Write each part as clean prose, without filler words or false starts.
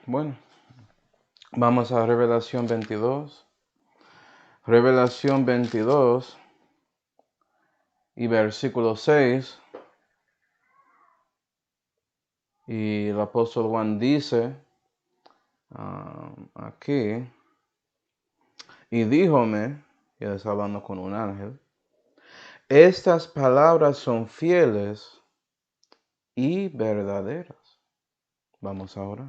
Bueno, vamos a Revelación 22. Revelación 22 y versículo 6. Y el apóstol Juan dice aquí, y díjome, y él está hablando con un ángel, estas palabras son fieles y verdaderas. Vamos a orar.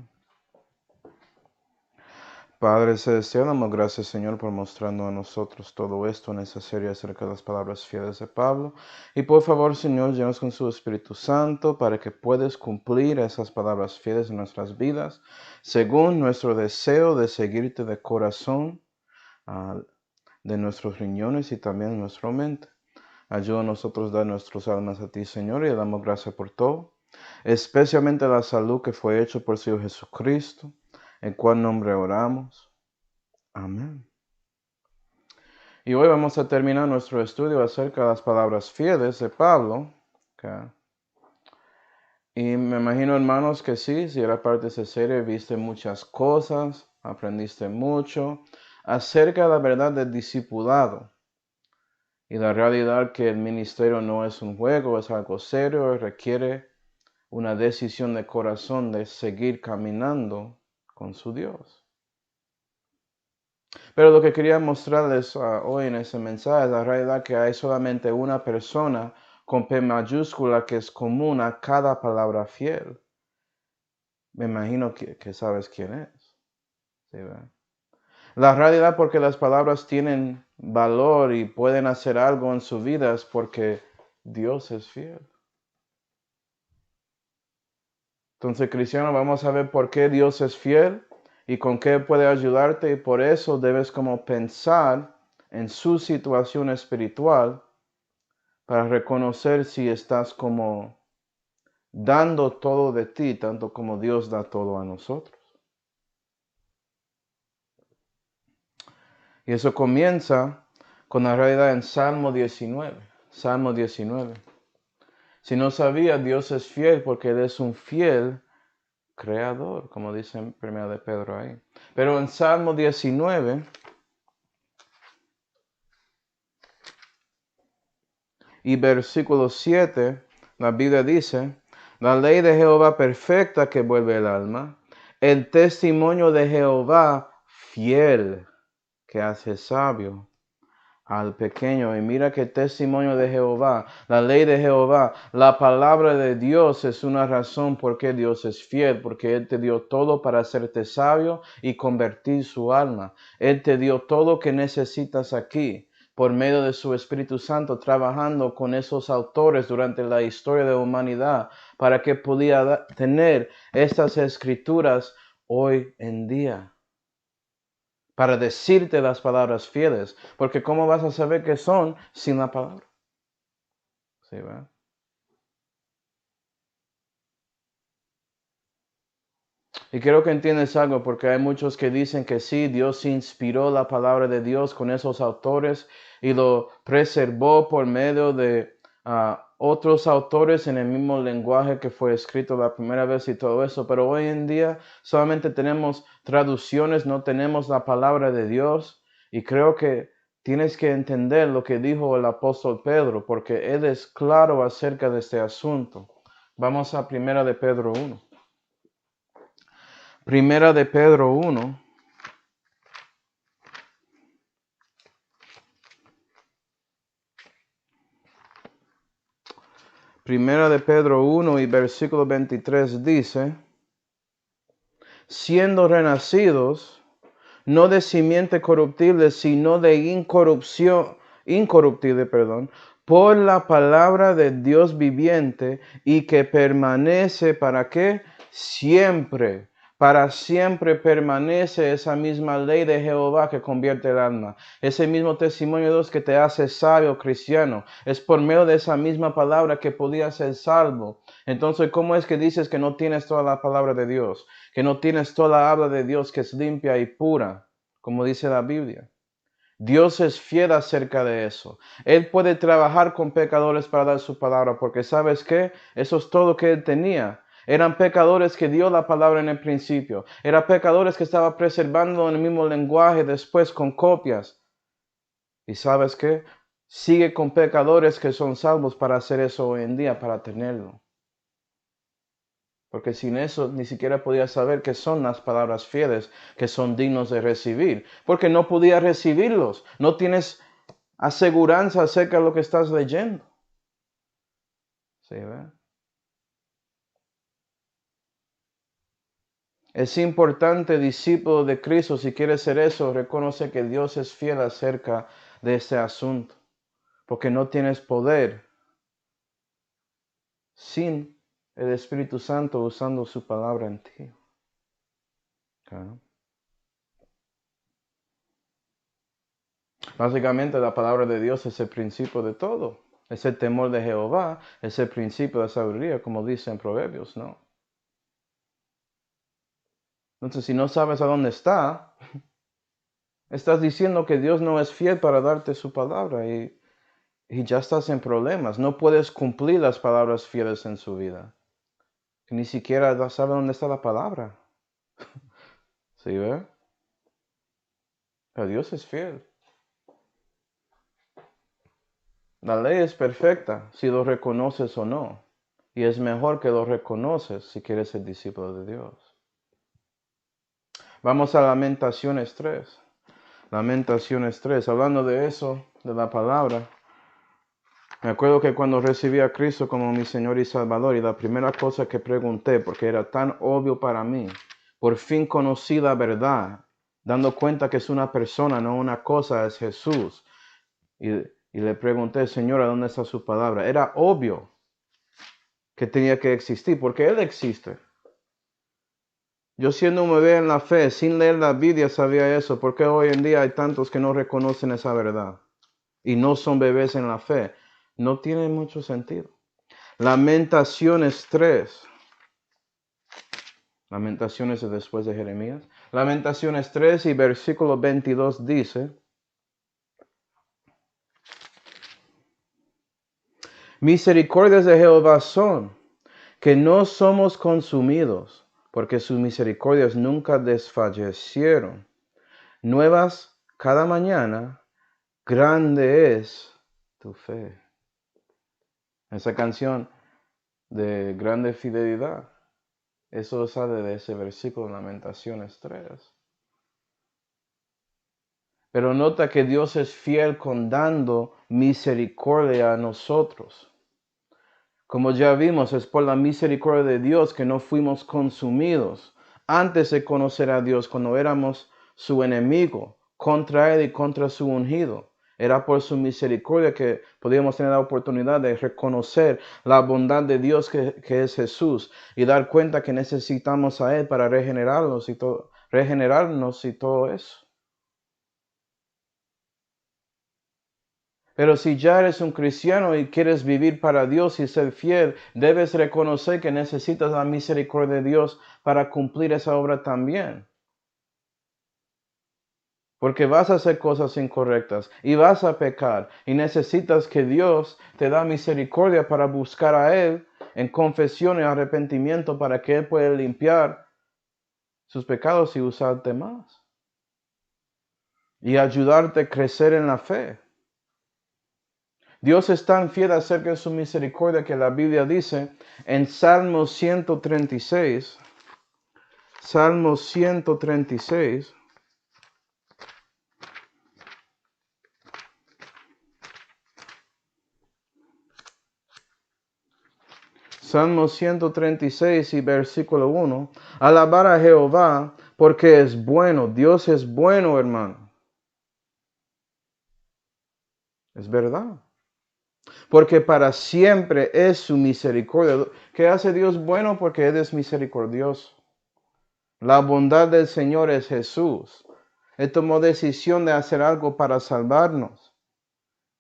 Padre celestial, damos gracias, Señor, por mostrarnos a nosotros todo esto en esa serie acerca de las palabras fieles de Pablo. Y por favor, Señor, llenos con su Espíritu Santo para que puedas cumplir esas palabras fieles en nuestras vidas, según nuestro deseo de seguirte de corazón, de nuestros riñones y también de nuestra mente. Ayuda a nosotros a dar nuestras almas a ti, Señor, y le damos gracias por todo, especialmente la salud que fue hecha por su Hijo Jesucristo, en cual nombre oramos. Amén. Y hoy vamos a terminar nuestro estudio acerca de las palabras fieles de Pablo. Okay. Y me imagino, hermanos, que sí, si era parte de esa serie, viste muchas cosas, aprendiste mucho acerca de la verdad del discipulado. Y la realidad que el ministerio no es un juego, es algo serio, requiere una decisión de corazón de seguir caminando con su Dios. Pero lo que quería mostrarles hoy en ese mensaje es la realidad que hay solamente una persona con P mayúscula que es común a cada palabra fiel. Me imagino que sabes quién es. ¿Sí, verdad? La realidad porque las palabras tienen valor y pueden hacer algo en su vida es porque Dios es fiel. Entonces, cristiano, vamos a ver por qué Dios es fiel y con qué puede ayudarte, y por eso debes como pensar en su situación espiritual para reconocer si estás como dando todo de ti, tanto como Dios da todo a nosotros. Y eso comienza con la realidad en Salmo 19. Salmo 19. Si no sabía, Dios es fiel porque Él es un fiel creador, como dice en 1 de Pedro ahí. Pero en Salmo 19 y versículo 7, la Biblia dice, la ley de Jehová perfecta que vuelve el alma, el testimonio de Jehová fiel que hace sabio al pequeño. Y mira que testimonio de Jehová, la ley de Jehová, la palabra de Dios es una razón por qué Dios es fiel, porque Él te dio todo para hacerte sabio y convertir su alma. Él te dio todo lo que necesitas aquí por medio de su Espíritu Santo, trabajando con esos autores durante la historia de la humanidad para que pudiera tener estas escrituras hoy en día, para decirte las palabras fieles, porque ¿cómo vas a saber qué son sin la palabra? ¿Sí, verdad? Y quiero que entiendas algo, porque hay muchos que dicen que sí, Dios inspiró la palabra de Dios con esos autores y lo preservó por medio de otros autores en el mismo lenguaje que fue escrito la primera vez y todo eso. Pero hoy en día solamente tenemos traducciones, no tenemos la palabra de Dios. Y creo que tienes que entender lo que dijo el apóstol Pedro, porque él es claro acerca de este asunto. Vamos a 1 de Pedro 1. Primera de Pedro 1. Primera de Pedro 1 y versículo 23 dice, siendo renacidos, no de simiente corruptible, sino de incorruptible, por la palabra de Dios viviente y que permanece, ¿para qué? Siempre. Para siempre permanece esa misma ley de Jehová que convierte el alma. Ese mismo testimonio de Dios que te hace sabio cristiano. Es por medio de esa misma palabra que podías ser salvo. Entonces, ¿cómo es que dices que no tienes toda la palabra de Dios? Que no tienes toda la habla de Dios que es limpia y pura, como dice la Biblia. Dios es fiel acerca de eso. Él puede trabajar con pecadores para dar su palabra, porque ¿sabes qué? Eso es todo lo que Él tenía. Eran pecadores que dio la palabra en el principio. Eran pecadores que estaba preservando en el mismo lenguaje después con copias. ¿Y sabes qué? Sigue con pecadores que son salvos para hacer eso hoy en día, para tenerlo. Porque sin eso ni siquiera podía saber qué son las palabras fieles que son dignos de recibir. Porque no podía recibirlos. No tienes aseguranza acerca de lo que estás leyendo. ¿Sí, ve? Es importante, discípulo de Cristo, si quieres ser eso, reconoce que Dios es fiel acerca de este asunto. Porque no tienes poder sin el Espíritu Santo usando su palabra en ti. Claro. Básicamente la palabra de Dios es el principio de todo. Es el temor de Jehová, es el principio de la sabiduría, como dice en Proverbios, ¿no? Entonces, si no sabes a dónde está, estás diciendo que Dios no es fiel para darte su palabra y ya estás en problemas. No puedes cumplir las palabras fieles en su vida. Ni siquiera sabe dónde está la palabra. ¿Sí ve? Pero Dios es fiel. La ley es perfecta si lo reconoces o no. Y es mejor que lo reconoces si quieres ser discípulo de Dios. Vamos a Lamentaciones 3. Lamentaciones 3. Hablando de eso, de la palabra. Me acuerdo que cuando recibí a Cristo como mi Señor y Salvador, y la primera cosa que pregunté, porque era tan obvio para mí, por fin conocí la verdad, dando cuenta que es una persona, no una cosa, es Jesús. Y le pregunté, Señora, ¿dónde está su palabra? Era obvio que tenía que existir, porque Él existe. Yo siendo un bebé en la fe, sin leer la Biblia, sabía eso. ¿Por qué hoy en día hay tantos que no reconocen esa verdad? Y no son bebés en la fe. No tiene mucho sentido. Lamentaciones 3. Lamentaciones es después de Jeremías. Lamentaciones 3 y versículo 22 dice: Misericordias de Jehová son, que no somos consumidos, porque sus misericordias nunca desfallecieron. Nuevas cada mañana, grande es tu fe. Esa canción de grande fidelidad, eso sale de ese versículo de Lamentaciones 3. Pero nota que Dios es fiel con dando misericordia a nosotros. Como ya vimos, es por la misericordia de Dios que no fuimos consumidos antes de conocer a Dios, cuando éramos su enemigo, contra Él y contra su ungido. Era por su misericordia que podíamos tener la oportunidad de reconocer la bondad de Dios que es Jesús y dar cuenta que necesitamos a Él para regenerarnos y todo eso. Pero si ya eres un cristiano y quieres vivir para Dios y ser fiel, debes reconocer que necesitas la misericordia de Dios para cumplir esa obra también. Porque vas a hacer cosas incorrectas y vas a pecar y necesitas que Dios te da misericordia para buscar a Él en confesión y arrepentimiento para que Él pueda limpiar sus pecados y usarte más. Y ayudarte a crecer en la fe. Dios es tan fiel acerca de su misericordia que la Biblia dice en Salmo 136, Salmo 136, Salmo 136 y versículo 1, alabar a Jehová porque es bueno, Dios es bueno, hermano. Es verdad. Porque para siempre es su misericordia. ¿Qué hace Dios bueno? Porque Él es misericordioso. La bondad del Señor es Jesús. Él tomó decisión de hacer algo para salvarnos.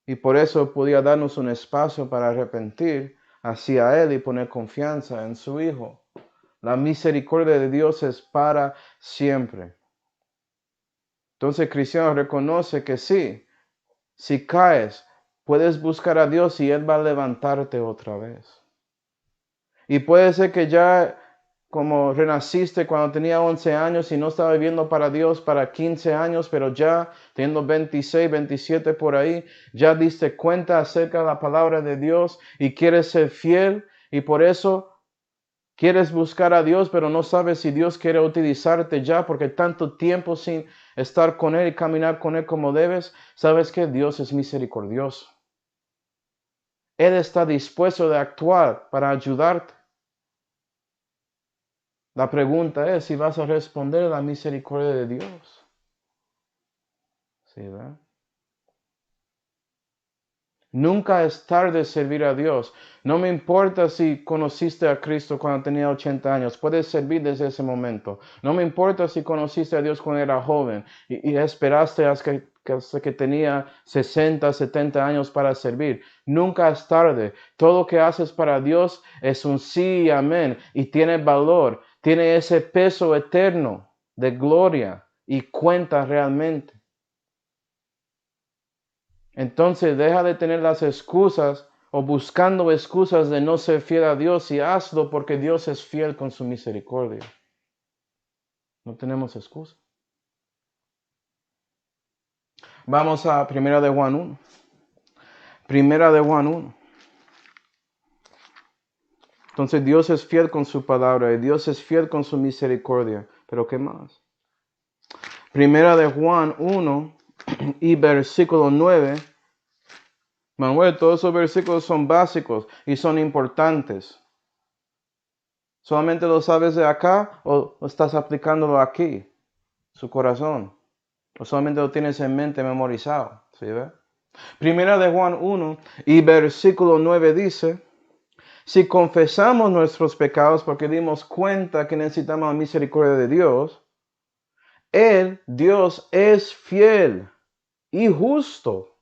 Y por eso podía darnos un espacio para arrepentir hacia Él y poner confianza en su Hijo. La misericordia de Dios es para siempre. Entonces el cristiano reconoce que sí, si caes, puedes buscar a Dios y Él va a levantarte otra vez. Y puede ser que ya como renaciste cuando tenía 11 años y no estaba viviendo para Dios para 15 años, pero ya teniendo 26, 27 por ahí, ya diste cuenta acerca de la palabra de Dios y quieres ser fiel y por eso quieres buscar a Dios, pero no sabes si Dios quiere utilizarte ya porque tanto tiempo sin estar con Él y caminar con Él como debes. Sabes que Dios es misericordioso. Él está dispuesto de actuar para ayudarte. La pregunta es si vas a responder a la misericordia de Dios. ¿Sí, verdad? Nunca es tarde servir a Dios. No me importa si conociste a Cristo cuando tenía 80 años. Puedes servir desde ese momento. No me importa si conociste a Dios cuando era joven y esperaste hasta que tenía 60, 70 años para servir. Nunca es tarde. Todo lo que haces para Dios es un sí y amén. Y tiene valor. Tiene ese peso eterno de gloria y cuenta realmente. Entonces deja de tener las excusas o buscando excusas de no ser fiel a Dios y hazlo porque Dios es fiel con su misericordia. No tenemos excusa. Vamos a Primera de Juan 1. Primera de Juan 1. Entonces Dios es fiel con su palabra y Dios es fiel con su misericordia. ¿Pero qué más? Primera de Juan 1 y versículo 9. Manuel, todos esos versículos son básicos y son importantes. ¿Solamente lo sabes de acá o estás aplicándolo aquí, su corazón? ¿O solamente lo tienes en mente memorizado? ¿Sí ve? Primera de Juan 1 y versículo 9 dice, si confesamos nuestros pecados porque dimos cuenta que necesitamos la misericordia de Dios, Dios es fiel y justo.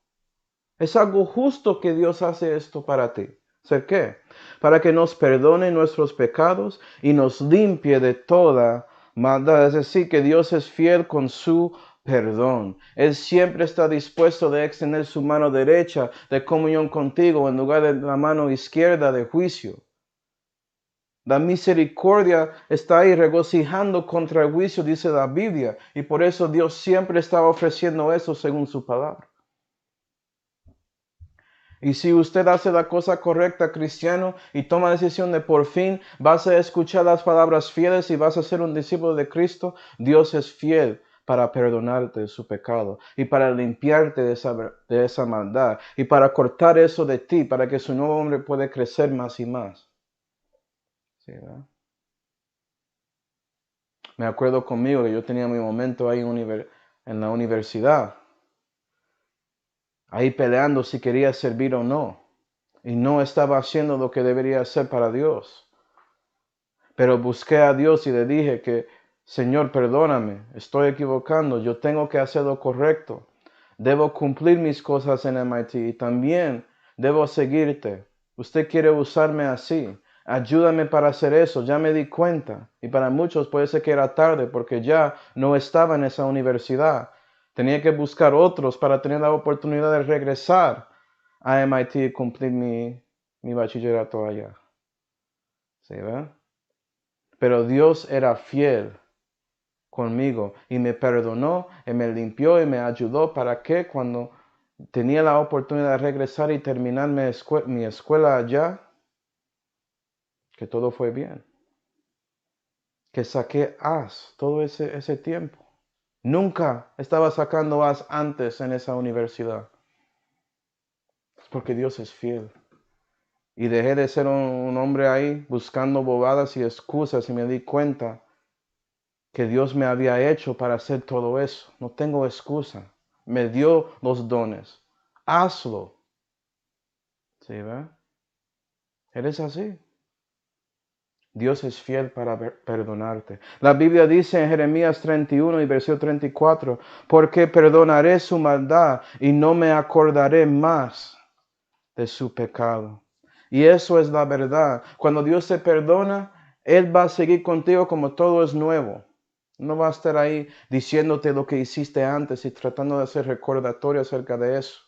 Es algo justo que Dios hace esto para ti. ¿Ser qué? Para que nos perdone nuestros pecados y nos limpie de toda maldad. Es decir, que Dios es fiel con su perdón. Él siempre está dispuesto de extender su mano derecha de comunión contigo en lugar de la mano izquierda de juicio. La misericordia está ahí regocijando contra el juicio, dice la Biblia. Y por eso Dios siempre está ofreciendo eso según su palabra. Y si usted hace la cosa correcta, cristiano, y toma la decisión de por fin vas a escuchar las palabras fieles y vas a ser un discípulo de Cristo, Dios es fiel para perdonarte de su pecado y para limpiarte de esa maldad y para cortar eso de ti, para que su nuevo hombre pueda crecer más y más. ¿Sí, verdad? Me acuerdo conmigo que yo tenía mi momento ahí en la universidad, ahí peleando si quería servir o no. Y no estaba haciendo lo que debería hacer para Dios. Pero busqué a Dios y le dije que, Señor, perdóname, estoy equivocando, yo tengo que hacer lo correcto. Debo cumplir mis cosas en MIT y también debo seguirte. Usted quiere usarme así. Ayúdame para hacer eso, ya me di cuenta. Y para muchos puede ser que era tarde porque ya no estaba en esa universidad. Tenía que buscar otros para tener la oportunidad de regresar a MIT y cumplir mi bachillerato allá. ¿Sí, verdad? Pero Dios era fiel conmigo y me perdonó y me limpió y me ayudó para que cuando tenía la oportunidad de regresar y terminar mi escuela allá, que todo fue bien. Que saqué as todo ese tiempo. Nunca estaba sacando as antes en esa universidad. Es porque Dios es fiel. Y dejé de ser un hombre ahí buscando bobadas y excusas y me di cuenta que Dios me había hecho para hacer todo eso. No tengo excusa. Me dio los dones. Hazlo. ¿Sí, verdad? Eres así. Dios es fiel para perdonarte. La Biblia dice en Jeremías 31 y versículo 34, porque perdonaré su maldad y no me acordaré más de su pecado. Y eso es la verdad. Cuando Dios te perdona, Él va a seguir contigo como todo es nuevo. No va a estar ahí diciéndote lo que hiciste antes y tratando de hacer recordatorio acerca de eso.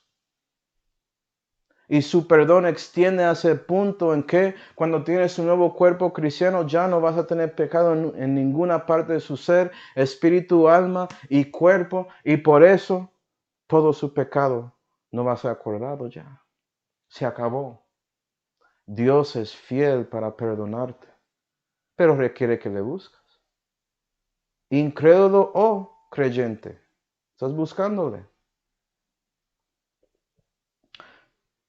Y su perdón extiende a ese punto en que cuando tienes un nuevo cuerpo cristiano ya no vas a tener pecado en ninguna parte de su ser, espíritu, alma y cuerpo. Y por eso todo su pecado no va a ser acordado ya. Se acabó. Dios es fiel para perdonarte, pero requiere que le busques. Incrédulo o creyente, estás buscándole.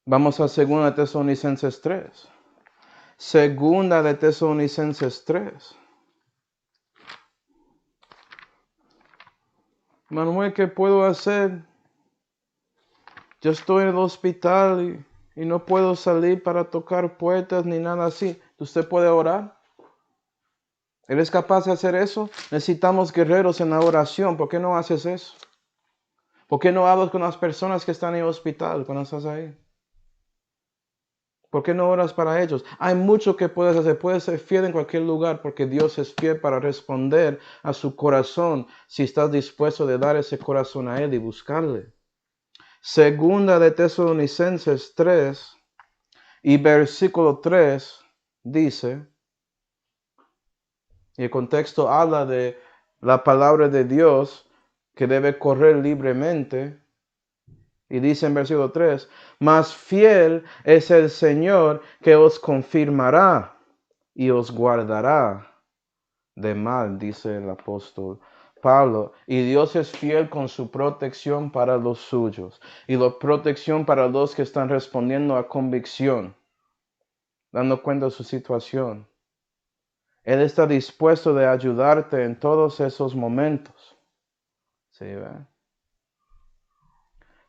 Vamos a 2 de Tesalonicenses 3. Segunda de Tesalonicenses 3. Manuel, ¿qué puedo hacer? Yo estoy en el hospital y no puedo salir para tocar puertas ni nada así. ¿Usted puede orar? ¿Eres capaz de hacer eso? Necesitamos guerreros en la oración. ¿Por qué no haces eso? ¿Por qué no hablas con las personas que están en el hospital cuando estás ahí? ¿Por qué no oras para ellos? Hay mucho que puedes hacer. Puedes ser fiel en cualquier lugar porque Dios es fiel para responder a su corazón si estás dispuesto de dar ese corazón a Él y buscarle. Segunda de Tesalonicenses 3 y versículo 3 dice, y el contexto habla de la palabra de Dios que debe correr libremente. Y dice en versículo 3, mas fiel es el Señor que os confirmará y os guardará de mal, dice el apóstol Pablo. Y Dios es fiel con su protección para los suyos y la protección para los que están respondiendo a convicción, dando cuenta de su situación. Él está dispuesto de ayudarte en todos esos momentos. ¿Sí, ve?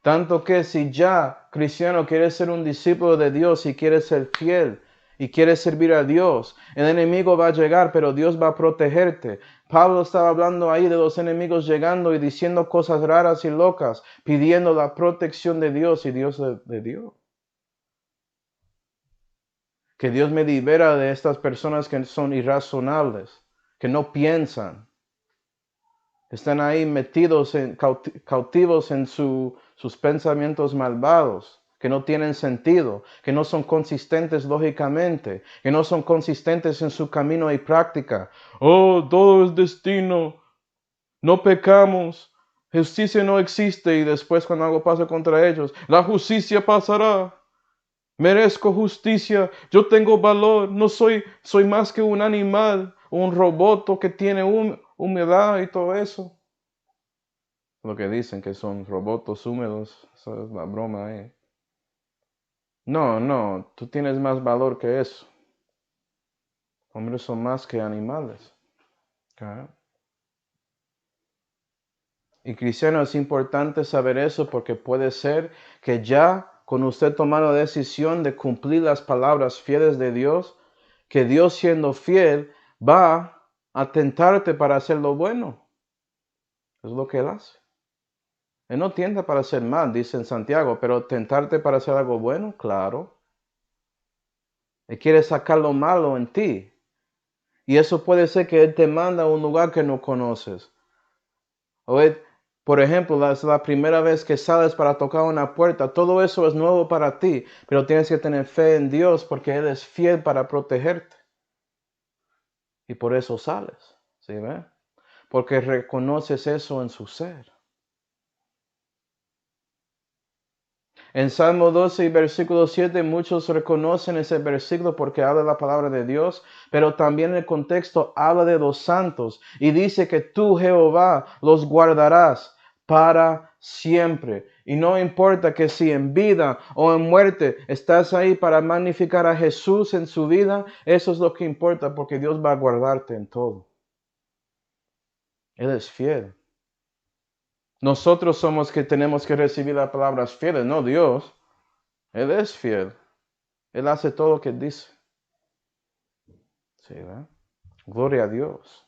Tanto que si ya cristiano quiere ser un discípulo de Dios y quiere ser fiel y quiere servir a Dios, el enemigo va a llegar, pero Dios va a protegerte. Pablo estaba hablando ahí de los enemigos llegando y diciendo cosas raras y locas, pidiendo la protección de Dios y Dios de Dios. Que Dios me libera de estas personas que son irrazonables, que no piensan. Están ahí metidos, cautivos en sus pensamientos malvados, que no tienen sentido, que no son consistentes lógicamente, que no son consistentes en su camino y práctica. Oh, todo es destino, no pecamos, justicia no existe y después cuando algo pasa contra ellos, la justicia pasará. Merezco justicia, yo tengo valor, no soy más que un animal, un robot que tiene humedad y todo eso. Lo que dicen que son robots húmedos, esa es la broma ahí. No, tú tienes más valor que eso. Hombres son más que animales. ¿Okay? Y cristiano, es importante saber eso porque puede ser que ya con usted tomando la decisión de cumplir las palabras fieles de Dios, que Dios siendo fiel va a tentarte para hacer lo bueno. Es lo que Él hace. Él no tienta para hacer mal, dice en Santiago, pero tentarte para hacer algo bueno, claro. Él quiere sacar lo malo en ti. Y eso puede ser que Él te manda a un lugar que no conoces. O Él, por ejemplo, es la primera vez que sales para tocar una puerta. Todo eso es nuevo para ti, pero tienes que tener fe en Dios porque Él es fiel para protegerte. Y por eso sales, ¿sí ve? Porque reconoces eso en su ser. En Salmo 12 y versículo 7 muchos reconocen ese versículo porque habla de la palabra de Dios, pero también en el contexto habla de los santos y dice que tú, Jehová, los guardarás para siempre. Y no importa que si en vida o en muerte estás ahí para magnificar a Jesús en su vida, eso es lo que importa porque Dios va a guardarte en todo. Él es fiel. Nosotros somos que tenemos que recibir las palabras fieles, no Dios. Él es fiel. Él hace todo lo que dice. Sí, ¿verdad? Gloria a Dios.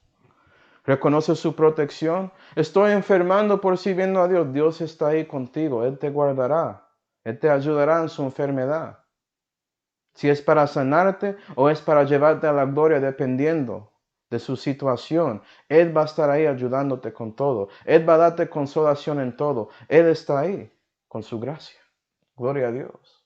Reconoce su protección. Estoy enfermando por sirviendo a Dios. Dios está ahí contigo. Él te guardará. Él te ayudará en su enfermedad. Si es para sanarte o es para llevarte a la gloria dependiendo de su situación. Él va a estar ahí ayudándote con todo. Él va a darte consolación en todo. Él está ahí con su gracia. Gloria a Dios.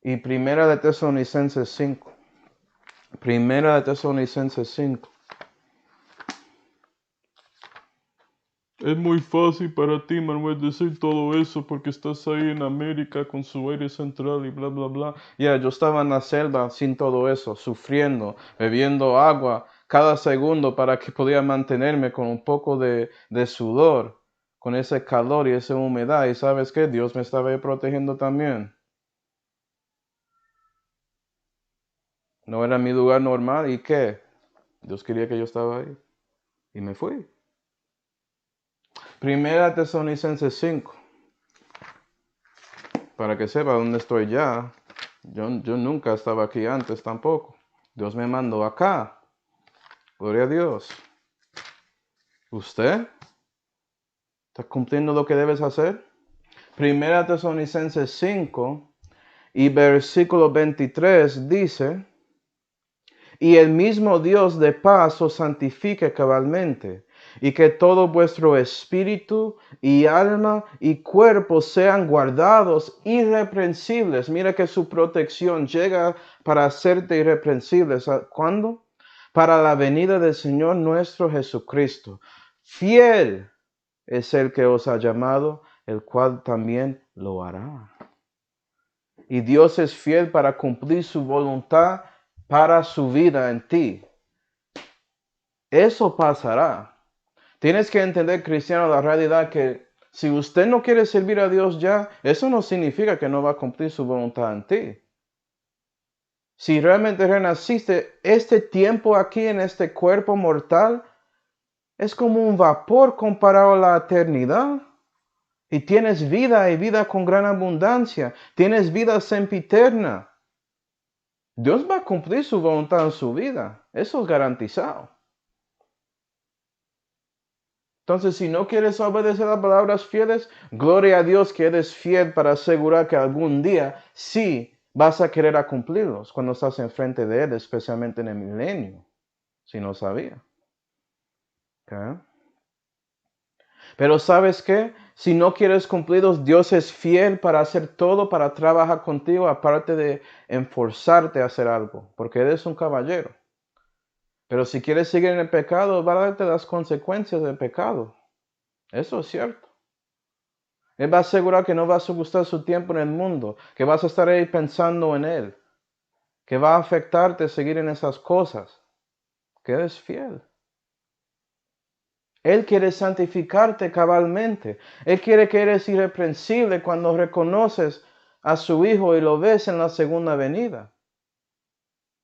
Y Primera de Tesalonicenses 5. Primera de Tesalonicenses 5. Es muy fácil para ti, Manuel, decir todo eso porque estás ahí en América con su aire central y bla, bla, bla. Yo estaba en la selva sin todo eso, sufriendo, bebiendo agua cada segundo para que podía mantenerme con un poco de sudor, con ese calor y esa humedad. ¿Y sabes qué? Dios me estaba ahí protegiendo también. No era mi lugar normal. ¿Y qué? Dios quería que yo estaba ahí. Y me fui. Primera Tesalonicenses 5. Para que sepa dónde estoy ya. Yo nunca estaba aquí antes tampoco. Dios me mandó acá. Gloria a Dios. ¿Usted está cumpliendo lo que debes hacer? Primera Tesalonicenses 5 y versículo 23 dice: y el mismo Dios de paz os santifique cabalmente, y que todo vuestro espíritu y alma y cuerpo sean guardados irreprensibles. Mira que su protección llega para hacerte irreprensible. ¿Cuándo? Para la venida del Señor nuestro Jesucristo. Fiel es el que os ha llamado, el cual también lo hará. Y Dios es fiel para cumplir su voluntad para su vida en ti. Eso pasará. Tienes que entender, cristiano, la realidad que si usted no quiere servir a Dios ya, eso no significa que no va a cumplir su voluntad en ti. Si realmente renaciste, este tiempo aquí en este cuerpo mortal es como un vapor comparado a la eternidad. Y tienes vida y vida con gran abundancia. Tienes vida sempiterna. Dios va a cumplir su voluntad en su vida. Eso es garantizado. Entonces, si no quieres obedecer las palabras fieles, gloria a Dios que eres fiel para asegurar que algún día sí vas a querer a cumplirlos cuando estás enfrente de Él, especialmente en el milenio, si no sabía. ¿Okay? Pero ¿sabes qué? Si no quieres cumplirlos, Dios es fiel para hacer todo, para trabajar contigo, aparte de enforzarte a hacer algo, porque eres un caballero. Pero si quieres seguir en el pecado, va a darte las consecuencias del pecado. Eso es cierto. Él va a asegurar que no vas a gustar su tiempo en el mundo, que vas a estar ahí pensando en Él, que va a afectarte seguir en esas cosas, que eres fiel. Él quiere santificarte cabalmente. Él quiere que eres irreprensible cuando reconoces a su Hijo y lo ves en la segunda venida.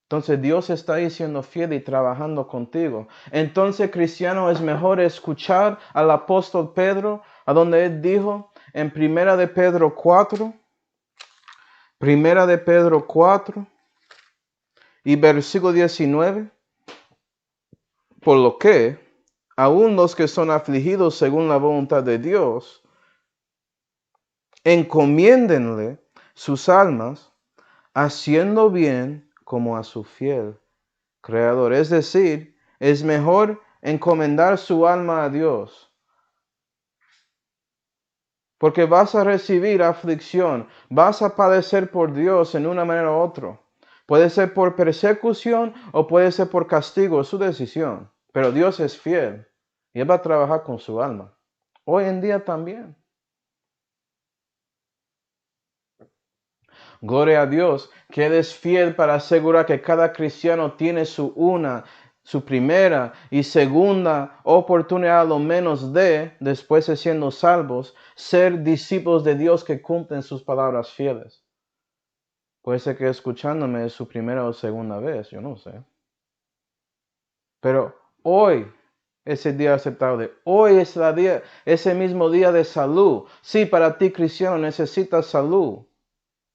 Entonces Dios está ahí siendo fiel y trabajando contigo. Entonces, cristiano, es mejor escuchar al apóstol Pedro, a donde él dijo en Primera de Pedro 4, Primera de Pedro 4 y versículo 19. Por lo que, aun los que son afligidos según la voluntad de Dios, encomiéndenle sus almas, haciendo bien como a su fiel Creador. Es decir, es mejor encomendar su alma a Dios. Porque vas a recibir aflicción, vas a padecer por Dios en una manera u otra. Puede ser por persecución o puede ser por castigo, es su decisión. Pero Dios es fiel y Él va a trabajar con su alma. Hoy en día también. Gloria a Dios, que Él es fiel para asegurar que cada cristiano tiene su primera y segunda oportunidad, a lo menos después de siendo salvos, ser discípulos de Dios que cumplen sus palabras fieles. Puede ser que escuchándome es su primera o segunda vez, yo no sé. Pero hoy es el día aceptable. Hoy es ese mismo día de salud. Sí, para ti, cristiano, necesitas salud.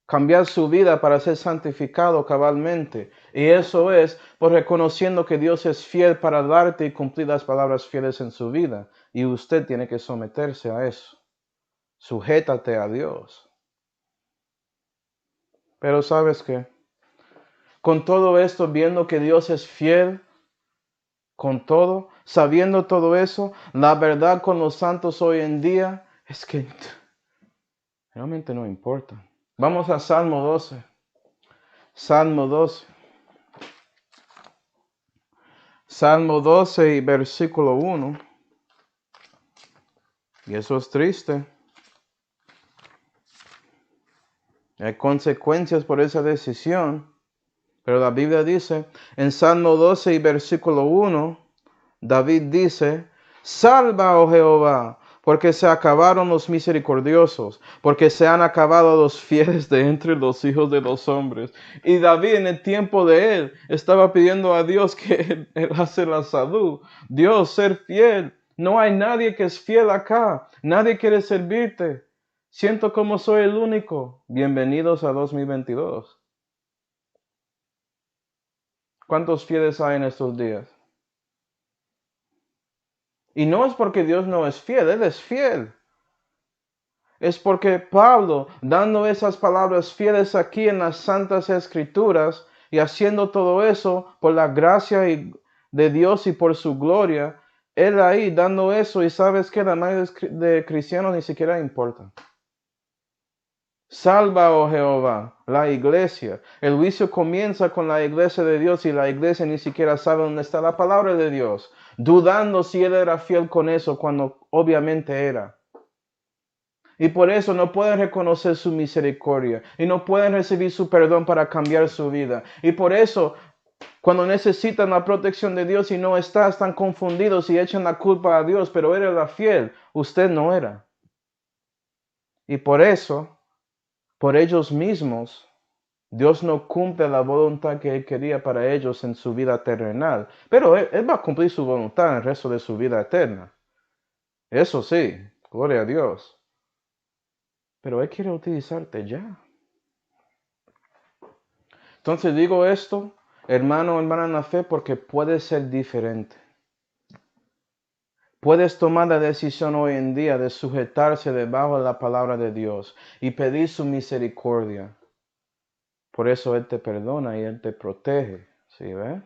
Cambiar su vida para ser santificado cabalmente. Y eso es por reconociendo que Dios es fiel para darte y cumplir las palabras fieles en su vida. Y usted tiene que someterse a eso. Sujétate a Dios. Pero ¿sabes qué? Con todo esto, viendo que Dios es fiel, con todo, sabiendo todo eso, la verdad con los santos hoy en día es que realmente no importa. Vamos a Salmo 12. Salmo 12. Salmo 12 y versículo 1. Y eso es triste. Hay consecuencias por esa decisión. Pero la Biblia dice, en Salmo 12 y versículo 1, David dice, salva, oh Jehová, porque se acabaron los misericordiosos, porque se han acabado los fieles de entre los hijos de los hombres. Y David en el tiempo de él estaba pidiendo a Dios que él hace la salud. Dios, ser fiel. No hay nadie que es fiel acá. Nadie quiere servirte. Siento como soy el único. Bienvenidos a 2022. ¿Cuántos fieles hay en estos días? Y no es porque Dios no es fiel, Él es fiel. Es porque Pablo, dando esas palabras fieles aquí en las Santas Escrituras y haciendo todo eso por la gracia de Dios y por su gloria, Él ahí dando eso y sabes que la mayoría de cristianos ni siquiera importa. Salva, oh Jehová, la iglesia. El juicio comienza con la iglesia de Dios y la iglesia ni siquiera sabe dónde está la palabra de Dios, dudando si él era fiel con eso cuando obviamente era. Y por eso no pueden reconocer su misericordia y no pueden recibir su perdón para cambiar su vida. Y por eso cuando necesitan la protección de Dios y no está, están confundidos y echan la culpa a Dios, pero él era fiel, usted no era. Y por eso, por ellos mismos, Dios no cumple la voluntad que Él quería para ellos en su vida terrenal. Pero Él va a cumplir su voluntad en el resto de su vida eterna. Eso sí, gloria a Dios. Pero Él quiere utilizarte ya. Entonces digo esto, hermano o hermana en la fe, porque puede ser diferente. Puedes tomar la decisión hoy en día de sujetarse debajo de la palabra de Dios y pedir su misericordia. Por eso Él te perdona y Él te protege. ¿Sí ve?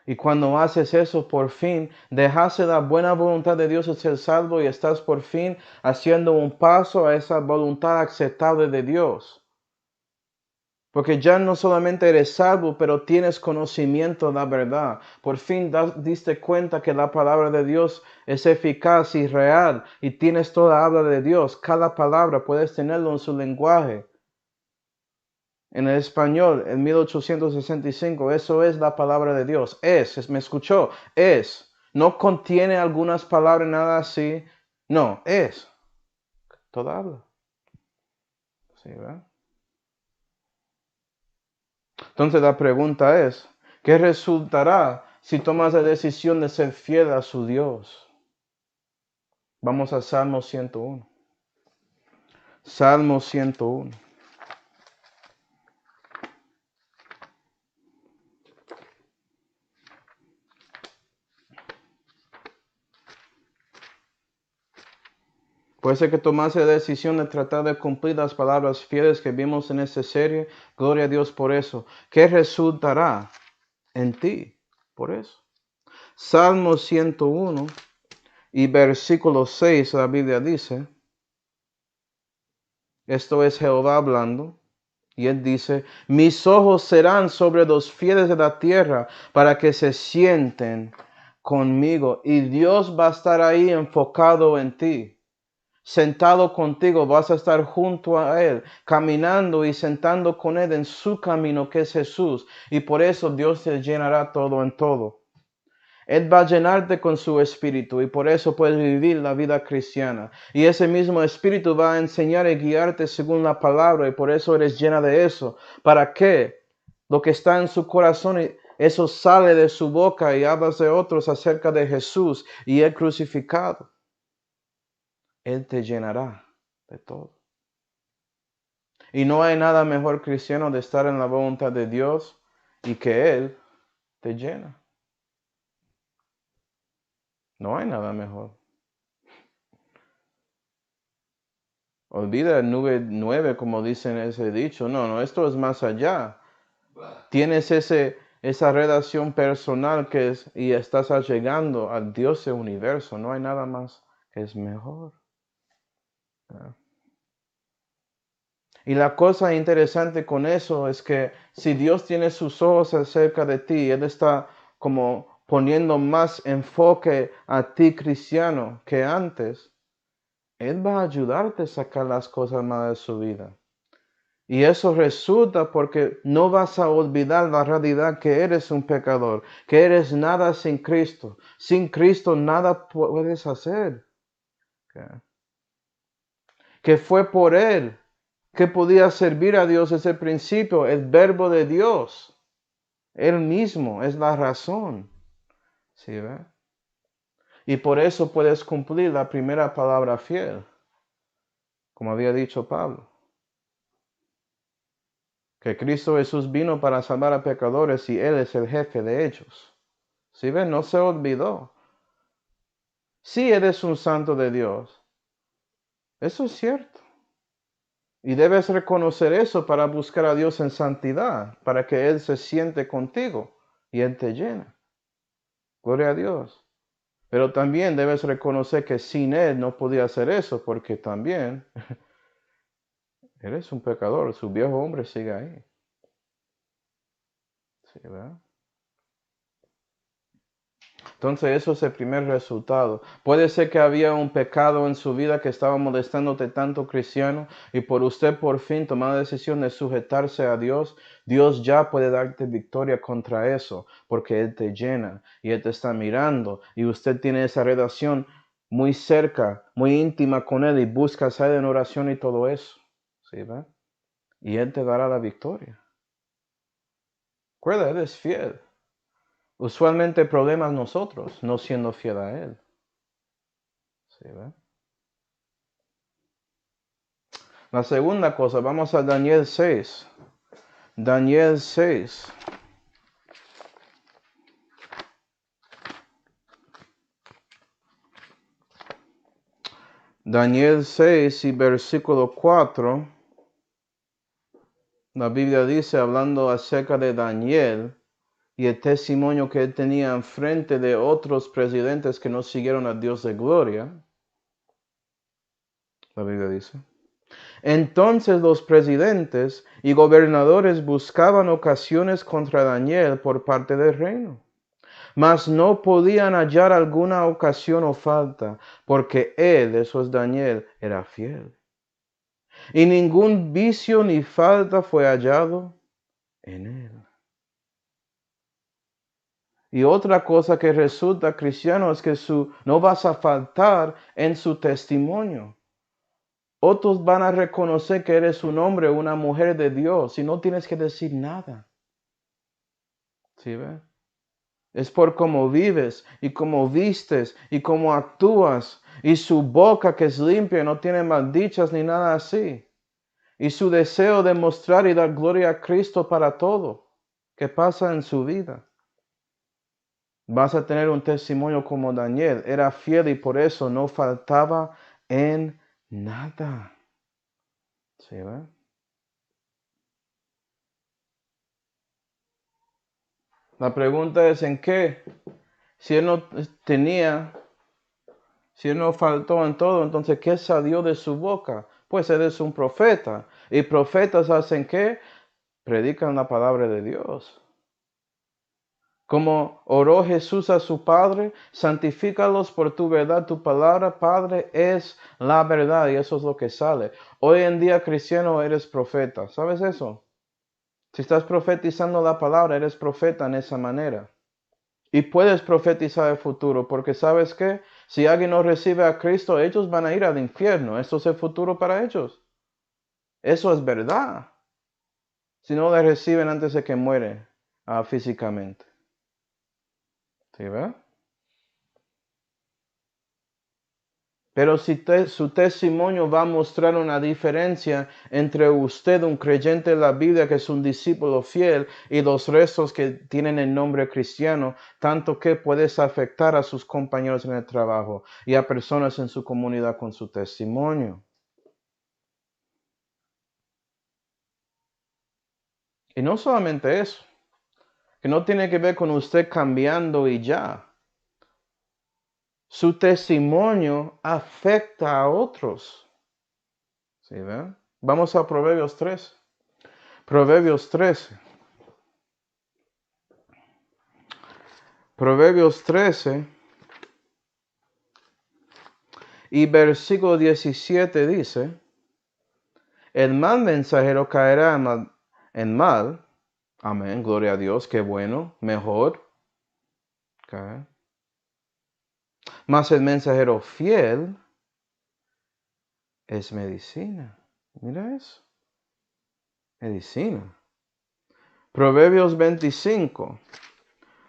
Y cuando haces eso, por fin, dejaste la buena voluntad de Dios de ser salvo y estás por fin haciendo un paso a esa voluntad aceptable de Dios. Porque ya no solamente eres salvo, pero tienes conocimiento de la verdad. Por fin diste cuenta que la palabra de Dios es eficaz y real y tienes toda habla de Dios. Cada palabra puedes tenerlo en su lenguaje. En el español, en 1865, eso es la palabra de Dios. Me escuchó, es. No contiene algunas palabras, nada así. No, es. Toda habla. ¿Sí, verdad? Entonces la pregunta es, ¿qué resultará si tomas la decisión de ser fiel a su Dios? Vamos a Salmo 101. Salmo 101. Puede ser que tomase la decisión de tratar de cumplir las palabras fieles que vimos en esta serie. Gloria a Dios por eso. ¿Qué resultará en ti por eso? Salmo 101 y versículo 6, la Biblia dice, esto es Jehová hablando, y él dice, mis ojos serán sobre los fieles de la tierra para que se sienten conmigo. Y Dios va a estar ahí enfocado en ti. Sentado contigo, vas a estar junto a Él, caminando y sentando con Él en su camino que es Jesús. Y por eso Dios te llenará todo en todo. Él va a llenarte con su espíritu y por eso puedes vivir la vida cristiana. Y ese mismo espíritu va a enseñar y guiarte según la palabra y por eso eres llena de eso. ¿Para qué? Lo que está en su corazón, eso sale de su boca y hablas de otros acerca de Jesús y el crucificado. Él te llenará de todo. Y no hay nada mejor cristiano de estar en la voluntad de Dios y que Él te llena. No hay nada mejor. Olvida el nube 9 como dicen ese dicho. No, esto es más allá. Tienes esa relación personal y estás llegando al Dios del universo. No hay nada más que es mejor. Y la cosa interesante con eso es que si Dios tiene sus ojos acerca de ti, Él está como poniendo más enfoque a ti cristiano que antes, Él va a ayudarte a sacar las cosas malas de su vida. Y eso resulta porque no vas a olvidar la realidad que eres un pecador, que eres nada sin Cristo. Sin Cristo nada puedes hacer. Que fue por Él que podía servir a Dios desde el principio, el verbo de Dios. Él mismo es la razón. ¿Sí ve? Y por eso puedes cumplir la primera palabra fiel, como había dicho Pablo. Que Cristo Jesús vino para salvar a pecadores y Él es el jefe de ellos. ¿Sí ven? No se olvidó. Sí eres un santo de Dios. Eso es cierto. Y debes reconocer eso para buscar a Dios en santidad, para que Él se siente contigo y Él te llena. Gloria a Dios. Pero también debes reconocer que sin Él no podía hacer eso, porque también eres un pecador. Su viejo hombre sigue ahí. ¿Sí, verdad? Entonces eso es el primer resultado. Puede ser que había un pecado en su vida que estaba molestándote tanto, cristiano, y por usted por fin tomar la decisión de sujetarse a Dios, Dios ya puede darte victoria contra eso, porque Él te llena y Él te está mirando y usted tiene esa relación muy cerca, muy íntima con Él y busca salir en oración y todo eso. ¿Sí, va? Y Él te dará la victoria. Recuerda, Él es fiel. Usualmente el problema es nosotros no siendo fiel a Él. ¿Sí, ve? La segunda cosa, vamos a Daniel 6. Daniel 6. Daniel 6 y versículo 4. La Biblia dice, hablando acerca de Daniel y el testimonio que él tenía en frente de otros presidentes que no siguieron a Dios de gloria. La Biblia dice. Entonces los presidentes y gobernadores buscaban ocasiones contra Daniel por parte del reino, mas no podían hallar alguna ocasión o falta, porque él, eso es Daniel, era fiel. Y ningún vicio ni falta fue hallado en él. Y otra cosa que resulta, cristiano, es que no vas a faltar en su testimonio. Otros van a reconocer que eres un hombre o una mujer de Dios y no tienes que decir nada. ¿Sí ve? Es por cómo vives y cómo vistes y cómo actúas y su boca que es limpia, no tiene maldichas ni nada así. Y su deseo de mostrar y dar gloria a Cristo para todo que pasa en su vida. Vas a tener un testimonio como Daniel. Era fiel y por eso no faltaba en nada. ¿Sí, ve? La pregunta es ¿en qué? Si él no tenía, si él no faltó en todo, entonces ¿qué salió de su boca? Pues él es un profeta. ¿Y profetas hacen qué? Predican la palabra de Dios. Como oró Jesús a su Padre, santifícalos por tu verdad, tu palabra, Padre, es la verdad y eso es lo que sale. Hoy en día, cristiano, eres profeta. ¿Sabes eso? Si estás profetizando la palabra, eres profeta en esa manera. Y puedes profetizar el futuro, porque ¿sabes qué? Si alguien no recibe a Cristo, ellos van a ir al infierno. Eso es el futuro para ellos. Eso es verdad. Si no le reciben antes de que muere físicamente. ¿Sí, verdad? Pero si su testimonio va a mostrar una diferencia entre usted, un creyente de la Biblia que es un discípulo fiel, y los restos que tienen el nombre cristiano, tanto que puedes afectar a sus compañeros en el trabajo y a personas en su comunidad con su testimonio. Y no solamente eso, que no tiene que ver con usted cambiando y ya. Su testimonio afecta a otros. ¿Sí ven? Vamos a Proverbios 13. Proverbios 13. Proverbios 13 y versículo 17 dice, el mal mensajero caerá en mal. Amén, gloria a Dios, qué bueno, mejor. Okay. Mas el mensajero fiel es medicina. Mira eso. Medicina. Proverbios 25.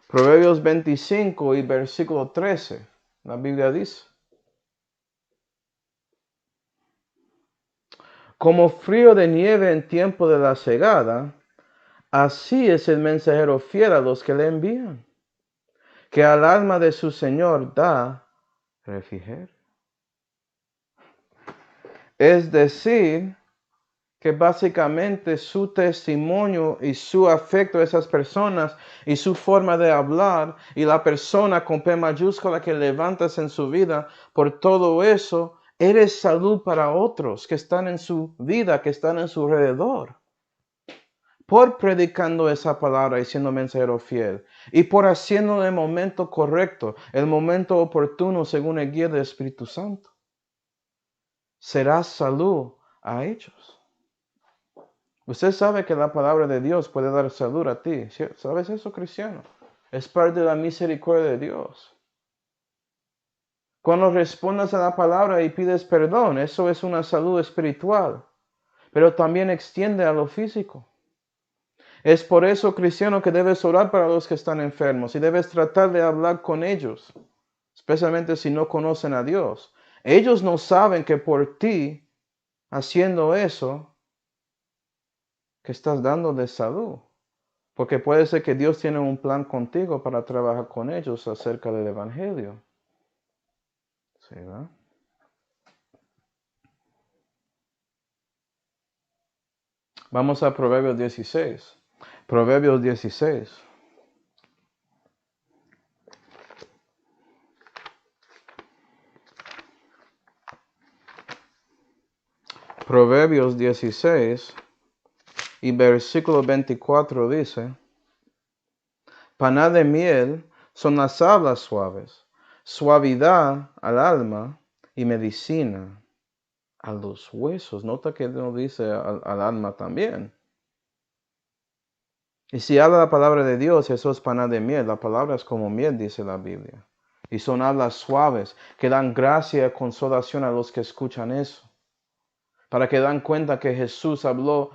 Proverbios 25 y versículo 13. La Biblia dice. Como frío de nieve en tiempo de la segada, así es el mensajero fiel a los que le envían, que al alma de su Señor da refrigerio. Es decir, que básicamente su testimonio y su afecto a esas personas y su forma de hablar y la persona con P mayúscula que levantas en su vida, por todo eso, eres salud para otros que están en su vida, que están en su alrededor. Por predicando esa palabra y siendo mensajero fiel. Y por haciendo el momento correcto, el momento oportuno según el guía del Espíritu Santo. Será salud a ellos. Usted sabe que la palabra de Dios puede dar salud a ti. ¿Sabes eso, cristiano? Es parte de la misericordia de Dios. Cuando respondas a la palabra y pides perdón, eso es una salud espiritual. Pero también extiende a lo físico. Es por eso, cristiano, que debes orar para los que están enfermos y debes tratar de hablar con ellos, especialmente si no conocen a Dios. Ellos no saben que por ti, haciendo eso, que estás dando de salud. Porque puede ser que Dios tiene un plan contigo para trabajar con ellos acerca del Evangelio. ¿Sí, va? Vamos a Proverbios 16. Proverbios 16. Proverbios 16 y versículo 24 dice, paná de miel son las hablas suaves, suavidad al alma y medicina a los huesos. Nota que no dice al alma también. Y si habla la palabra de Dios, eso es paná de miel. La palabra es como miel, dice la Biblia. Y son hablas suaves que dan gracia y consolación a los que escuchan eso. Para que dan cuenta que Jesús habló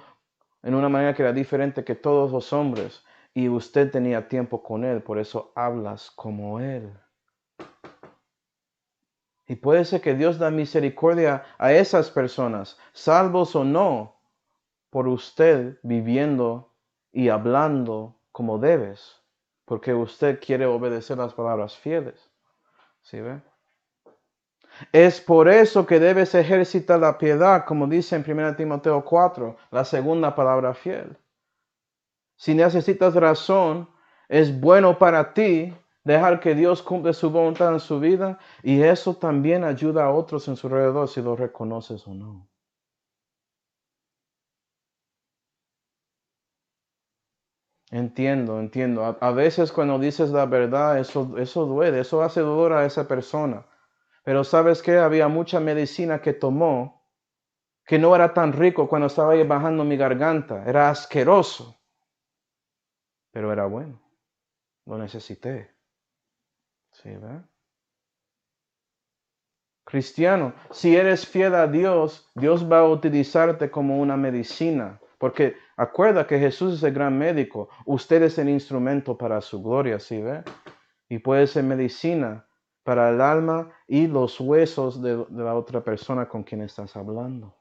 en una manera que era diferente que todos los hombres. Y usted tenía tiempo con Él, por eso hablas como Él. Y puede ser que Dios da misericordia a esas personas, salvos o no, por usted viviendo y hablando como debes, porque usted quiere obedecer las palabras fieles. ¿Sí ve? Es por eso que debes ejercitar la piedad, como dice en 1 Timoteo 4, la segunda palabra fiel. Si necesitas razón, es bueno para ti dejar que Dios cumpla su voluntad en su vida, y eso también ayuda a otros en su alrededor, si lo reconoces o no. Entiendo. A veces cuando dices la verdad, eso duele, eso hace dolor a esa persona. Pero ¿sabes qué? Había mucha medicina que tomó que no era tan rico cuando estaba ahí bajando mi garganta. Era asqueroso. Pero era bueno. Lo necesité. ¿Sí, verdad? Cristiano, si eres fiel a Dios, Dios va a utilizarte como una medicina. Porque acuerda que Jesús es el gran médico. Usted es el instrumento para su gloria, ¿sí ve? Y puede ser medicina para el alma y los huesos de la otra persona con quien estás hablando.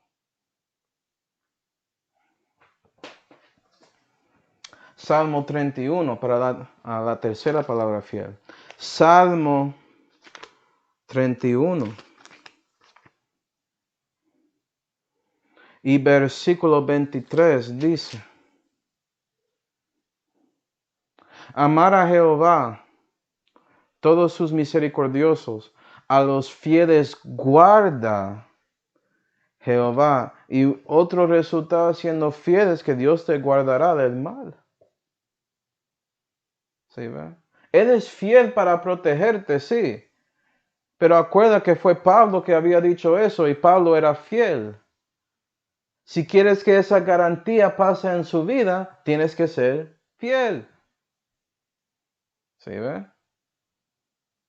Salmo 31, para la tercera palabra fiel. Salmo 31. Y versículo 23 dice, amar a Jehová, todos sus misericordiosos, a los fieles guarda Jehová. Y otro resultado siendo fiel es que Dios te guardará del mal. ¿Sí ve? Él es fiel para protegerte, sí. Pero acuerda que fue Pablo que había dicho eso y Pablo era fiel. Si quieres que esa garantía pase en su vida, tienes que ser fiel. ¿Sí ve?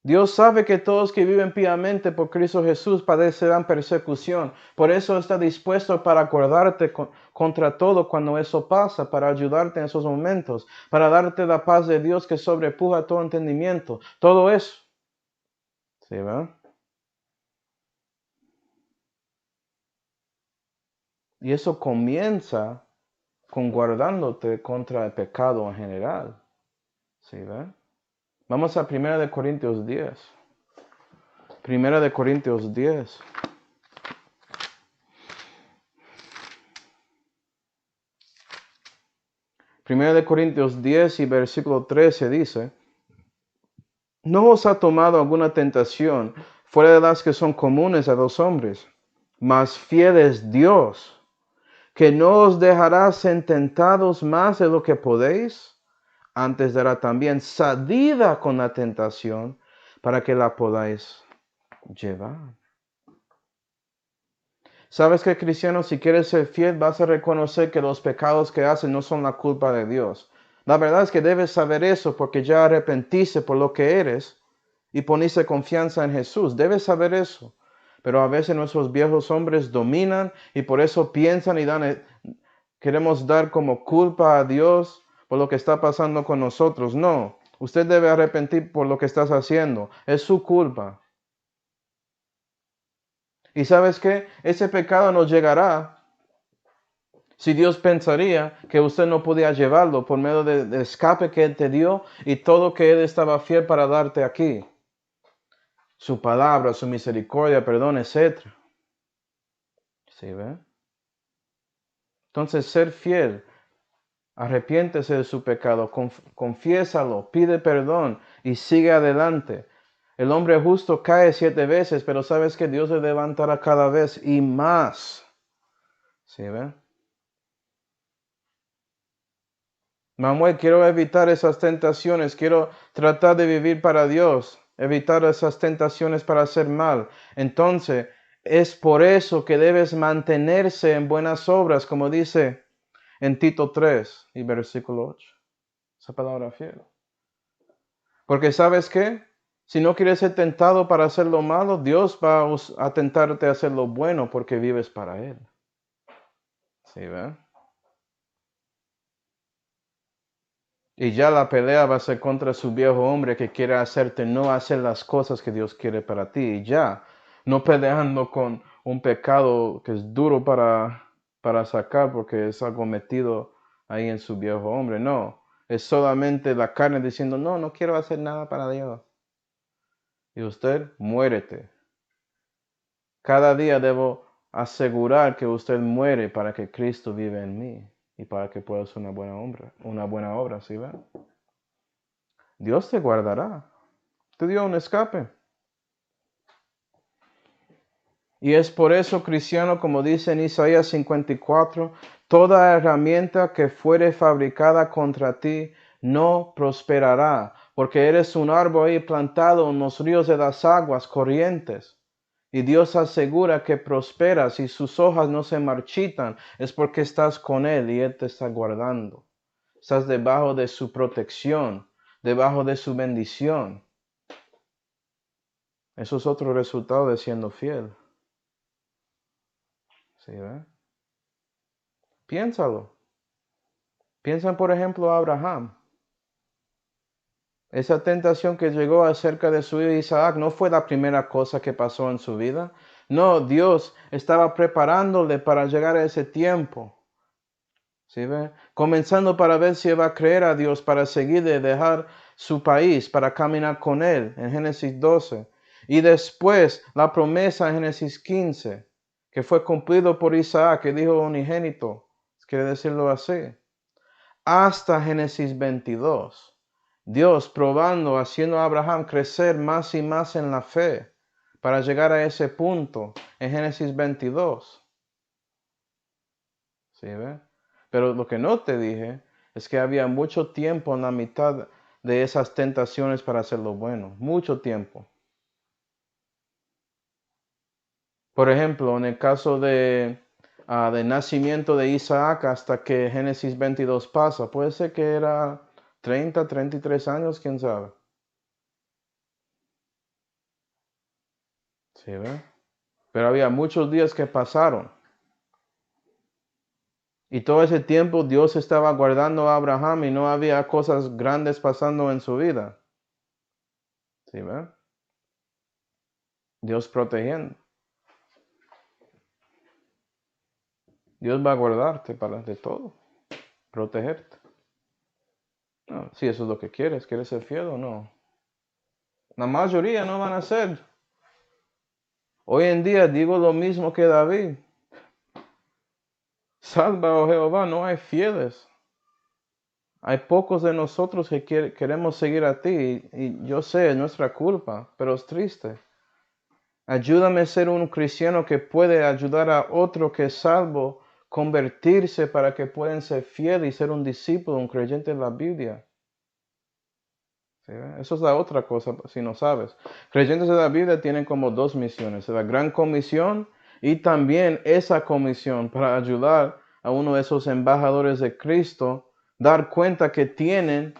Dios sabe que todos que viven piamente por Cristo Jesús padecerán persecución. Por eso está dispuesto para acordarte contra todo cuando eso pasa, para ayudarte en esos momentos, para darte la paz de Dios que sobrepuja todo entendimiento. Todo eso. ¿Sí ve? Y eso comienza con guardándote contra el pecado en general. ¿Sí ve? Vamos a 1 de Corintios 10. 1 de Corintios 10. 1 de Corintios 10 y versículo 13 dice: ¿No os ha tomado alguna tentación fuera de las que son comunes a los hombres? Mas fiel es Dios, que no os dejará ser tentados más de lo que podéis, antes dará también salida con la tentación para que la podáis llevar. Sabes que, cristiano, si quieres ser fiel, vas a reconocer que los pecados que haces no son la culpa de Dios. La verdad es que debes saber eso porque ya arrepentiste por lo que eres y poniste confianza en Jesús. Debes saber eso. Pero a veces nuestros viejos hombres dominan y por eso piensan y queremos dar como culpa a Dios por lo que está pasando con nosotros. No, usted debe arrepentir por lo que estás haciendo. Es su culpa. ¿Y sabes qué? Ese pecado nos llegará si Dios pensaría que usted no podía llevarlo por medio de escape que Él te dio y todo que Él estaba fiel para darte aquí. Su palabra, su misericordia, perdón, etc. ¿Sí ve? Entonces, ser fiel, arrepiéntese de su pecado, confiésalo, pide perdón y sigue adelante. El hombre justo cae 7 veces, pero sabes que Dios le levantará cada vez y más. ¿Sí ve? Manuel, quiero evitar esas tentaciones, quiero tratar de vivir para Dios, evitar esas tentaciones para hacer mal. Entonces, es por eso que debes mantenerse en buenas obras, como dice en Tito 3 y versículo 8. Esa palabra fiel. Porque ¿sabes qué? Si no quieres ser tentado para hacer lo malo, Dios va a tentarte a hacer lo bueno porque vives para Él. ¿Sí, ve? Y ya la pelea va a ser contra su viejo hombre que quiere hacerte no hacer las cosas que Dios quiere para ti. Y ya, no peleando con un pecado que es duro para sacar porque es algo metido ahí en su viejo hombre. No, es solamente la carne diciendo, no, no quiero hacer nada para Dios. Y usted, muérete. Cada día debo asegurar que usted muere para que Cristo vive en mí y para que pueda hacer una buena obra, ¿sí ve? Dios te guardará. Te dio un escape. Y es por eso, cristiano, como dice en Isaías 54, toda herramienta que fuere fabricada contra ti no prosperará, porque eres un árbol ahí plantado en los ríos de las aguas corrientes. Y Dios asegura que prosperas y sus hojas no se marchitan, es porque estás con Él y Él te está guardando. Estás debajo de su protección, debajo de su bendición. Eso es otro resultado de siendo fiel. ¿Sí, ve? Piénsalo. Piensa, por ejemplo, a Abraham. Esa tentación que llegó acerca de su hijo Isaac no fue la primera cosa que pasó en su vida. No, Dios estaba preparándole para llegar a ese tiempo. ¿Sí ve? Comenzando para ver si iba a creer a Dios, para seguirle, dejar su país, para caminar con Él, en Génesis 12. Y después la promesa en Génesis 15, que fue cumplido por Isaac, que dijo unigénito, quiere decirlo así. Hasta Génesis 22. Dios probando, haciendo a Abraham crecer más y más en la fe, para llegar a ese punto en Génesis 22. ¿Sí ve? Pero lo que no te dije es que había mucho tiempo en la mitad de esas tentaciones para hacer lo bueno. Mucho tiempo. Por ejemplo, en el caso de nacimiento de Isaac hasta que Génesis 22 pasa, puede ser que era 30, 33 años, quién sabe. ¿Sí ve? Pero había muchos días que pasaron. Y todo ese tiempo Dios estaba guardando a Abraham y no había cosas grandes pasando en su vida. ¿Sí ve? Dios protegiendo. Dios va a guardarte para de todo, protegerte. No, si eso es lo que quieres, ¿quieres ser fiel o no? La mayoría no van a ser. Hoy en día digo lo mismo que David. Salva, oh Jehová, no hay fieles. Hay pocos de nosotros que queremos seguir a ti y yo sé, es nuestra culpa, pero es triste. Ayúdame a ser un cristiano que puede ayudar a otro que es salvo, convertirse para que puedan ser fieles y ser un discípulo, un creyente en la Biblia. ¿Sí? Eso es la otra cosa, si no sabes. Creyentes de la Biblia tienen como dos misiones, la gran comisión y también esa comisión para ayudar a uno de esos embajadores de Cristo, dar cuenta que tienen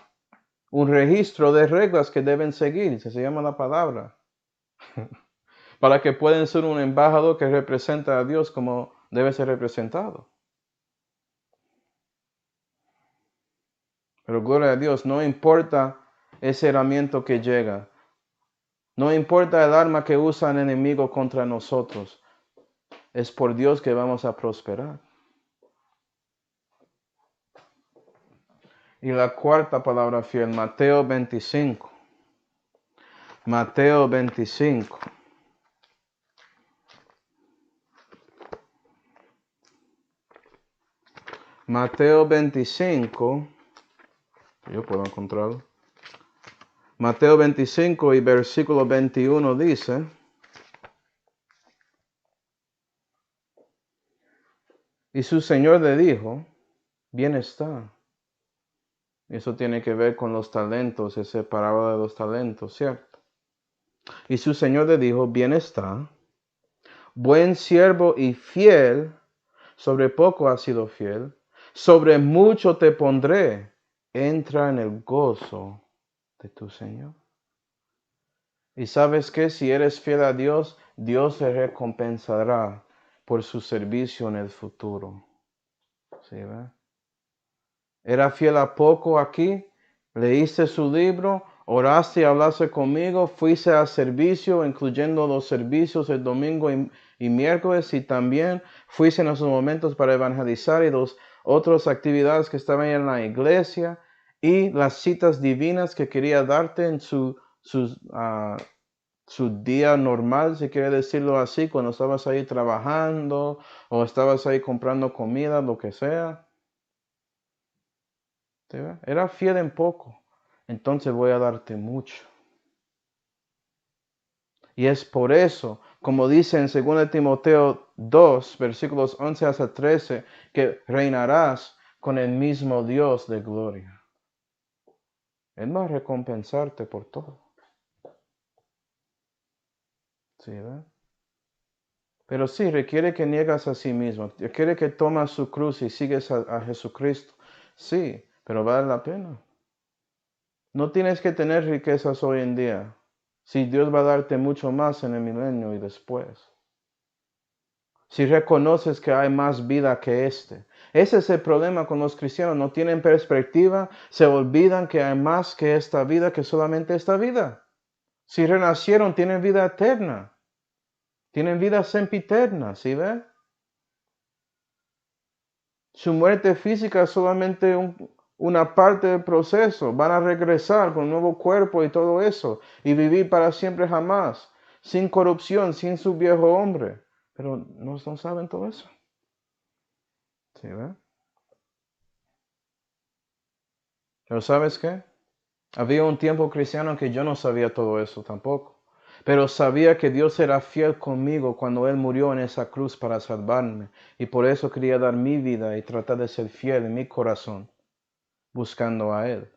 un registro de reglas que deben seguir, se llama la palabra, para que puedan ser un embajador que representa a Dios como debe ser representado. Pero gloria a Dios, no importa ese herramienta que llega, no importa el arma que usa el enemigo contra nosotros, es por Dios que vamos a prosperar. Y la cuarta palabra fiel, Mateo 25. Mateo 25. Mateo 25. Yo puedo encontrarlo. Mateo 25 y versículo 21 dice: y su Señor le dijo, bien está. Eso tiene que ver con los talentos, esa parábola de los talentos, ¿cierto? Y su Señor le dijo, bien está, buen siervo y fiel, sobre poco has sido fiel, sobre mucho te pondré, entra en el gozo de tu Señor. Y sabes que si eres fiel a Dios, Dios te recompensará por su servicio en el futuro. ¿Sí, ve? Era fiel a poco aquí, leíste su libro, oraste y hablaste conmigo, fuiste a servicio, incluyendo los servicios el domingo y miércoles, y también fuiste en esos momentos para evangelizar y las otras actividades que estaban en la iglesia y las citas divinas que quería darte en su día normal, si quiere decirlo así, cuando estabas ahí trabajando o estabas ahí comprando comida, lo que sea. ¿Sí ve? Era fiel en poco, entonces voy a darte mucho. Y es por eso, como dice en 2 Timoteo 2, versículos 11 hasta 13, que reinarás con el mismo Dios de gloria. Él va a recompensarte por todo. ¿Sí ve? Pero sí, requiere que niegas a sí mismo, requiere que tomas su cruz y sigues a Jesucristo. Sí, pero vale la pena. No tienes que tener riquezas hoy en día, si Dios va a darte mucho más en el milenio y después. Si reconoces que hay más vida que este. Ese es el problema con los cristianos, no tienen perspectiva, se olvidan que hay más que esta vida, que solamente esta vida. Si renacieron, tienen vida eterna. Tienen vida sempiterna, ¿sí ve? Su muerte física es solamente una parte del proceso. Van a regresar con un nuevo cuerpo y todo eso. Y vivir para siempre jamás. Sin corrupción, sin su viejo hombre. Pero no saben todo eso. ¿Sí ve? Pero ¿sabes qué? Había un tiempo cristiano que yo no sabía todo eso tampoco. Pero sabía que Dios era fiel conmigo cuando Él murió en esa cruz para salvarme. Y por eso quería dar mi vida y tratar de ser fiel en mi corazón, buscando a Él.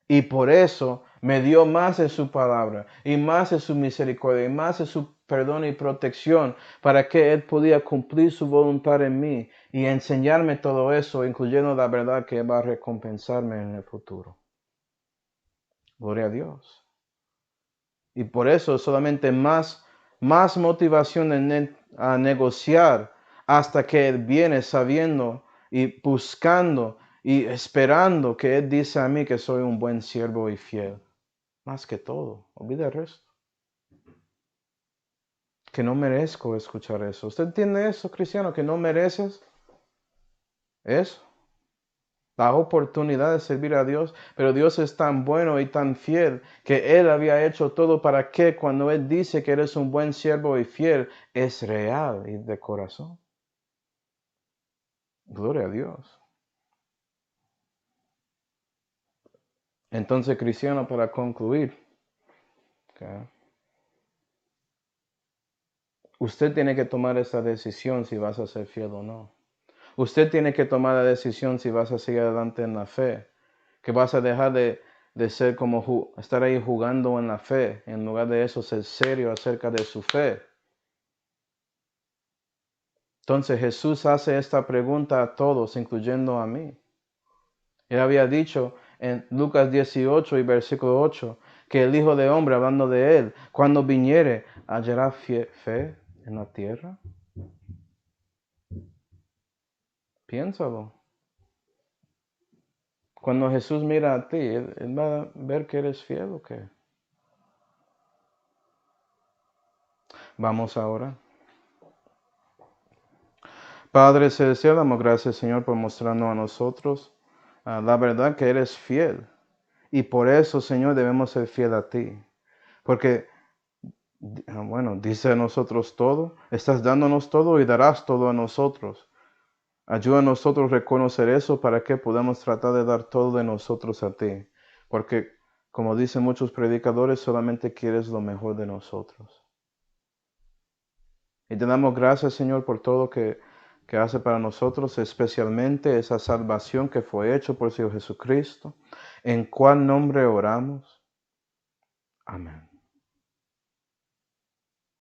Y por eso me dio más de su palabra, y más de su misericordia, y más de su perdón y protección, para que Él podía cumplir su voluntad en mí y enseñarme todo eso, incluyendo la verdad que Él va a recompensarme en el futuro. Gloria a Dios. Y por eso solamente más motivación a negociar hasta que Él viene sabiendo y buscando y esperando que Él dice a mí que soy un buen siervo y fiel. Más que todo, olvida el resto. Que no merezco escuchar eso. ¿Usted entiende eso, cristiano? Que no mereces eso. La oportunidad de servir a Dios, pero Dios es tan bueno y tan fiel que Él había hecho todo para que cuando Él dice que eres un buen siervo y fiel, es real y de corazón. Gloria a Dios. Entonces, cristiano, para concluir, okay, usted tiene que tomar esa decisión si vas a ser fiel o no. Usted tiene que tomar la decisión si vas a seguir adelante en la fe, que vas a dejar de ser como estar ahí jugando en la fe, en lugar de eso ser serio acerca de su fe. Entonces Jesús hace esta pregunta a todos, incluyendo a mí. Él había dicho en Lucas 18 y versículo 8, que el Hijo de Hombre, hablando de Él, cuando viniere, hallará fe en la tierra. Piénsalo. Cuando Jesús mira a ti, él va a ver que eres fiel o qué. Vamos ahora. Padre celestial, damos gracias, Señor, por mostrarnos a nosotros la verdad que eres fiel. Y por eso, Señor, debemos ser fiel a ti. Porque, bueno, dice a nosotros todo, estás dándonos todo y darás todo a nosotros. Ayuda a nosotros a reconocer eso para que podamos tratar de dar todo de nosotros a ti. Porque, como dicen muchos predicadores, solamente quieres lo mejor de nosotros. Y te damos gracias, Señor, por todo que hace para nosotros, especialmente esa salvación que fue hecha por el Señor Jesucristo. ¿En cuál nombre oramos? Amén.